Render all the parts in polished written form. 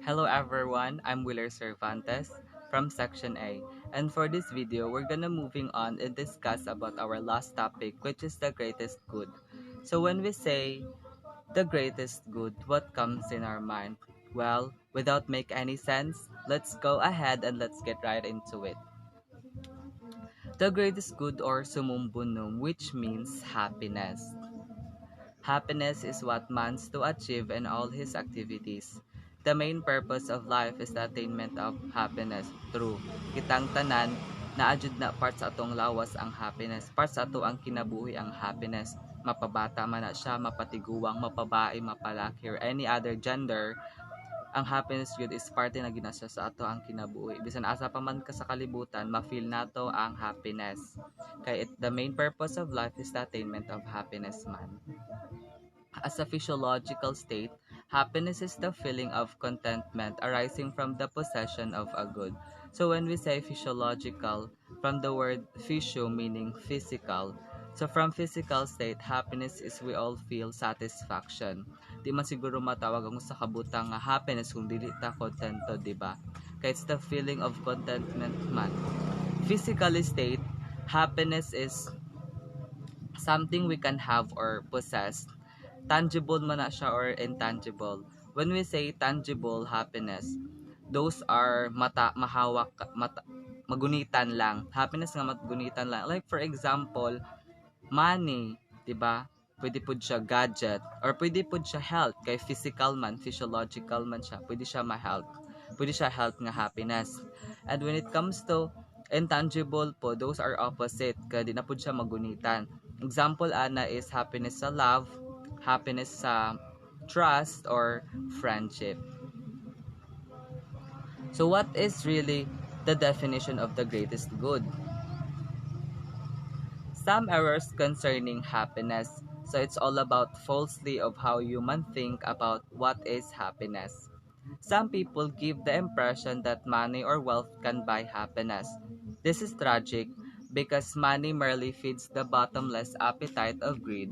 Hello everyone, I'm Willer Cervantes from Section A. And for this video, we're gonna moving on and discuss about our last topic, which is the greatest good. So when we say the greatest good, what comes in our mind? Well, without make any sense, let's go ahead and let's get right into it. The greatest good or sumumbunum, which means happiness. Happiness is what man's to achieve in all his activities. The main purpose of life is the attainment of happiness. True. Kitang tanan, naadjud na part sa atong lawas ang happiness. Part sa ato ang kinabuhi ang happiness. Mapabata man na siya, mapatiguwang, mapabae, mapalaki, or any other gender, ang happiness yun is parte na ginasa sa ato ang kinabuhi. Bisan asa pa man ka sa kalibutan, ma-feel nato ang happiness. Kaya the main purpose of life is the attainment of happiness man. As a physiological state, happiness is the feeling of contentment arising from the possession of a good. So when we say physiological, from the word physio meaning physical, so from physical state, happiness is we all feel satisfaction. Di man siguro matawag ang sa kabutang nga happiness kung dili ta kontento, di ba? Kaya it's the feeling of contentment man. Physical state, happiness is something we can have or possess. Tangible man na siya or intangible. When we say tangible happiness, those are mahawak, magunitan lang. Happiness nga magunitan lang. Like for example, money, 'di ba? Pwede po siya gadget or pwede po siya health kay physical man, physiological man siya. Pwede siya ma-health. Pwede siya health nga happiness. And when it comes to intangible po, those are opposite kaya di na po siya magunitan. Example ana is happiness sa love, happiness sa trust or friendship. So what is really the definition of the greatest good? Some errors concerning happiness. So it's all about falsely of how human think about what is happiness. Some people give the impression that money or wealth can buy happiness. This is tragic because money merely feeds the bottomless appetite of greed.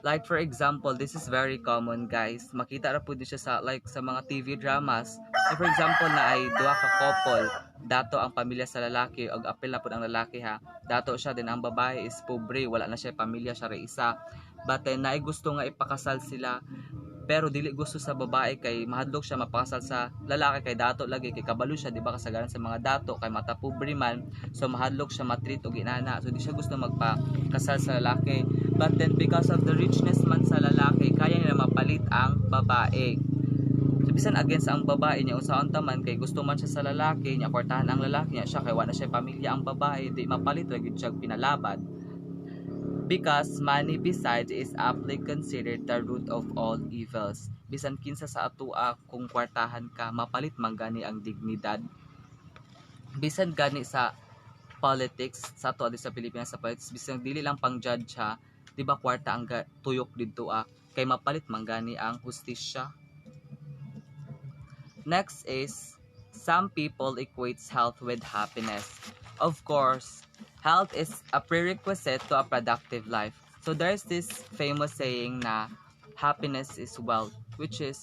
Like for example, this is very common guys. Makita ra pud siya sa like sa mga TV dramas. Like for example na ay duha ka couple, dato ang pamilya sa lalaki ug apil na pud ang lalaki ha. Dato siya din ang babae is pobre, wala na siya pamilya siya ra isa. But then naay gusto nga ipakasal sila pero dili gusto sa babae kay mahadlok siya mapakasal sa lalaki kay dato lagi kay kabalo siya di ba kasagaran sa mga dato kay mata pobre man so mahadlok siya matreat og inana so di siya gusto magpakasal sa lalaki but then because of the richness man sa lalaki kaya niya mapalit ang babae so bisan against ang babae niya unsaon ta man kay gusto man siya sa lalaki niya kwartahan ang lalaki niya siya kay wala siya pamilya ang babae di mapalit ra gyud siya pinalabad because money besides is aptly considered the root of all evils. Bisan kinsa sa atua kung kwartahan ka, mapalit man gani ang dignidad. Bisan gani sa politics, sa ato sa Pilipinas sa politics, bisan dili lang pang judge ha, di ba kwarta ang tuyok didto kay mapalit man gani ang hustisya. Next is, some people equates health with happiness. Of course, health is a prerequisite to a productive life. So there's this famous saying na happiness is wealth, which is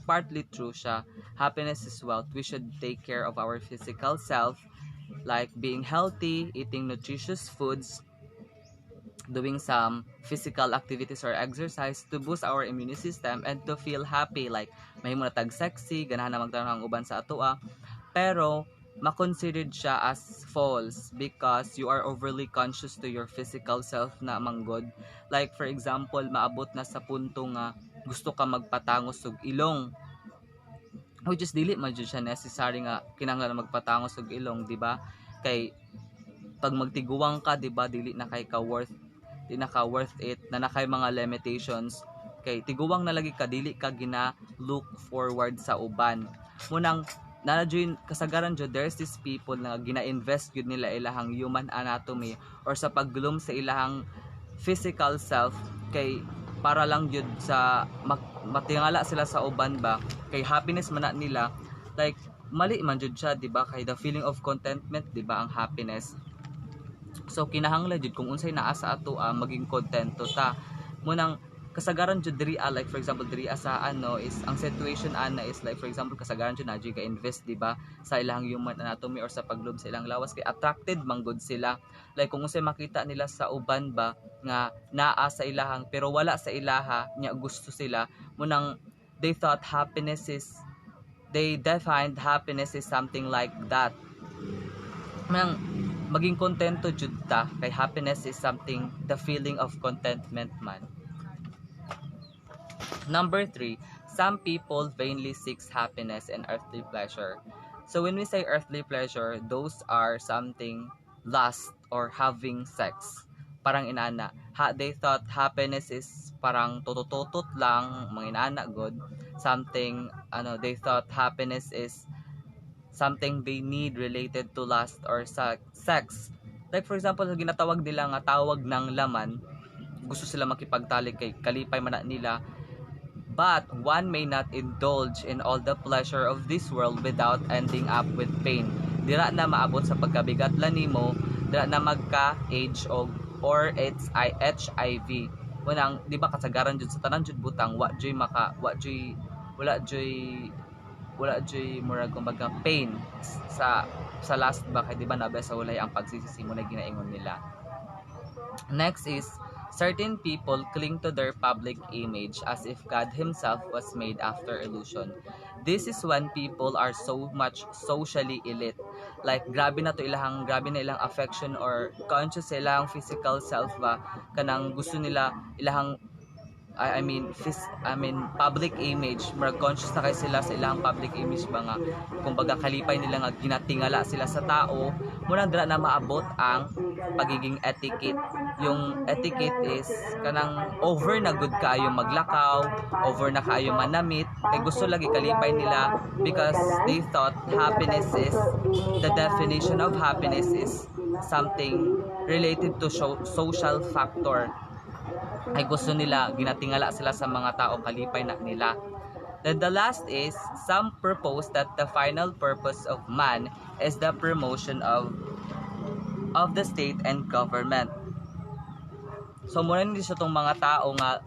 partly true siya. Happiness is wealth. We should take care of our physical self, like being healthy, eating nutritious foods, doing some physical activities or exercise to boost our immune system and to feel happy, like mahimo na tag sexy, ganahan na magtanong ang uban sa atoa. Pero makonsidered siya as false because you are overly conscious to your physical self na manggod. Like for example, maabot na sa punto nga gusto ka magpatangos og ilong. Which is dili man jud siya necessary nga kinahanglan magpatangos og ilong, di ba? Kay pag magtiguwang ka, di ba, dili na kay ka worth it na nakay mga limitations kay tiguwang na lagi ka dili ka gina look forward sa uban munang nanadyoy kasagaran jud there's these people na gina-invest gyud nila ilahang human anatomy or sa paggloom sa ilahang physical self kay para lang jud sa matingala sila sa uban ba kay happiness man na nila like mali man jud siya di ba kay the feeling of contentment di ba ang happiness. So kinahanglan jud kung unsay naa sa ato maging kontento ta. Munang kasagaran jud diri like for example diri sa ano is ang situation ana is like for example kasagaran jud na jud ka invest di ba sa ilang human anatomy or sa paglob sa ilang lawas kay attracted man gud sila like kung unsay makita nila sa uban ba nga naa sa ilahang pero wala sa ilaha nya gusto sila munang they thought happiness is they defined happiness is something like that mang maging kontento jud ta kay happiness is something the feeling of contentment man. Number 3, some people vainly seeks happiness and earthly pleasure. So when we say earthly pleasure, those are something lust or having sex. Parang inana. They thought happiness is parang tutututot lang, mga inana good. Something, they thought happiness is something they need related to lust or sex. Like for example, ginatawag nila nga tawag ng laman, gusto sila makipagtalik kay kalipay man na nila. But one may not indulge in all the pleasure of this world without ending up with pain. Dira na maabot sa pagkabigat lan nimo, dira na magka-AIDS or it's HIV. Unang, di ba kasagaran jud sa tanan jud butang wa joy wala joy murag kumbaga pain sa last ba kay di ba nabe sa ulay ang pagsisisi mo na ginaingon nila. Next is, certain people cling to their public image as if God Himself was made after illusion. This is when people are so much socially elite. Like, grabe na ilang affection or conscious sa ilang physical self ba, kanang gusto nila ilang public image, murag conscious na kay sila sa ilang public image ba nga kumbaga kalipay nila nga ginatingala sila sa tao muna dira na maabot ang pagiging etiquette. Yung etiquette is kanang over na good kaayo maglakaw, over na kaayo manamit kay gusto lagi kalipay nila because they thought happiness is the definition of happiness is something related to social factor. Ay gusto nila, ginatingala sila sa mga tao kalipay na nila. Then the last is, some propose that the final purpose of man is the promotion of the state and government. So muna hindi siya tong mga tao nga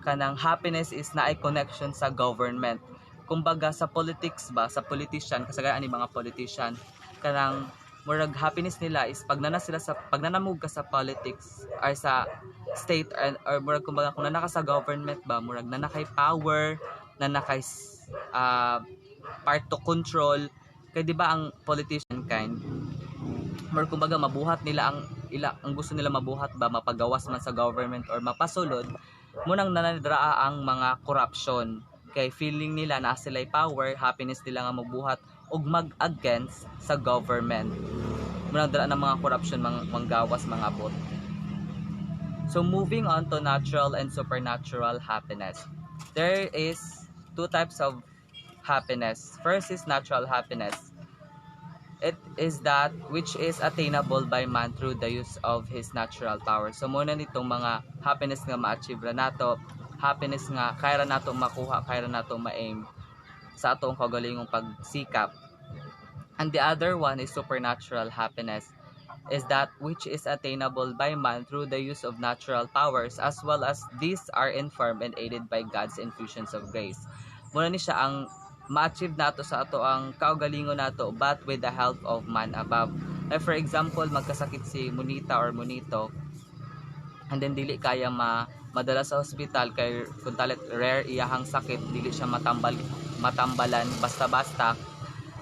kanang happiness is na ay connection sa government. Kumbaga sa politics ba, sa politician, kasagaran ni mga politician, kanang murag happiness nila is pagnanamug ka sa politics or sa state or murag kumbaga kung nanaka sa government ba murag nanakay power nanakay part to control kay di ba ang politician kind murag kumbaga mabuhat nila ang gusto nila mabuhat ba mapagawas man sa government or mapasulod munang nanadraa ang mga corruption kay feeling nila na sila'y power happiness nila nga mabuhat ug mag-against sa government. Munang dala ng mga corruption, manggawas, mga bot. So moving on to natural and supernatural happiness. There is two types of happiness. First is natural happiness. It is that which is attainable by man through the use of his natural power. So muna nitong mga happiness nga ma-achieve ra nato, happiness nga kaya ra nato makuha, kaya ra nato ma-aim sa atong kagalingong pagsikap. And the other one is supernatural happiness, is that which is attainable by man through the use of natural powers as well as these are informed and aided by God's infusions of grace. Muna ni siya ang ma-achieve nato sa ato ang kaugalingon nato but with the help of man above. Like for example, magkasakit si Monita or Monito and then dili kaya madala sa hospital kay kung talit rare iyahang sakit dili siya matambalan basta-basta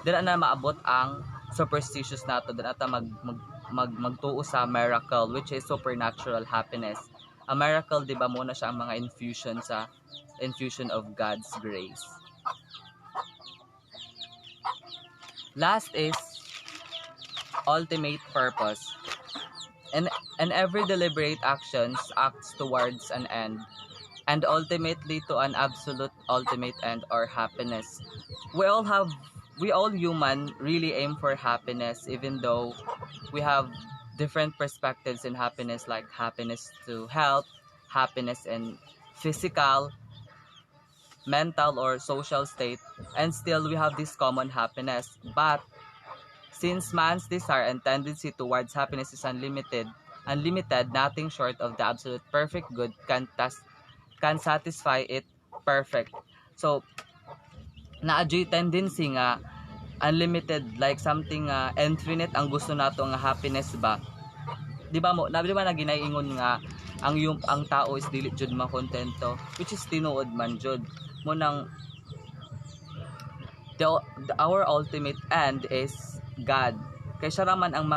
dili na maabot ang superstitious nato dili ata magtuo sa miracle which is supernatural happiness. A miracle di ba muna siya ang mga infusion of God's grace. Last is ultimate purpose. And every deliberate actions acts towards an end and ultimately to an absolute ultimate end or happiness. We all human really aim for happiness even though we have different perspectives in happiness like happiness to health, happiness in physical, mental or social state and still we have this common happiness. But since man's desire and tendency towards happiness is unlimited, nothing short of the absolute perfect good can can satisfy it perfect. So naa-joy tendency nga unlimited, like something infinite ang gusto nato nga happiness ba. Di ba mo, di ba na ginaingon nga ang tao is dili jud makontento, which is tinuod man jud mo nang our ultimate end is God. Kay siya raman ang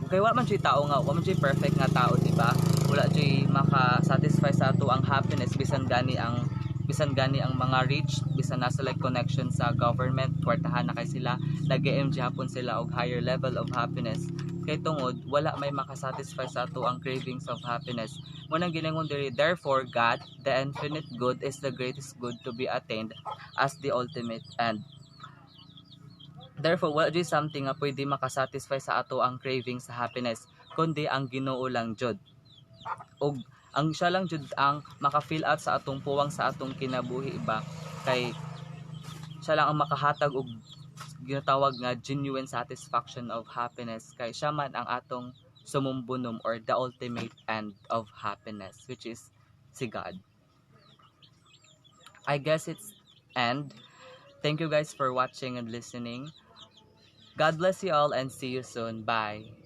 kay wala man siya tao nga, wala man siya perfect nga tao, di ba? Wala siya maka-satisfy sa ato ang happiness bisan gani ang mga rich, bisan nasa like connection sa government, kwartahan na kay sila, nag-aim hapon sila og higher level of happiness. Kay tungod wala may makasatisfy sa ato ang cravings of happiness. Munang giningon diri, therefore God, the infinite good, is the greatest good to be attained as the ultimate end. Therefore, wala jud something nga pwede makasatisfy sa ato ang craving sa happiness, kundi ang Ginoo lang jud. Og ang siya lang jud ang maka-fill out sa atong puwang sa atong kinabuhi ba, kay siya lang ang makahatag og ginatawag nga genuine satisfaction of happiness, kay siya man ang atong sumumbunom or the ultimate end of happiness, which is si God. I guess it's end. Thank you guys for watching and listening. God bless you all and see you soon. Bye.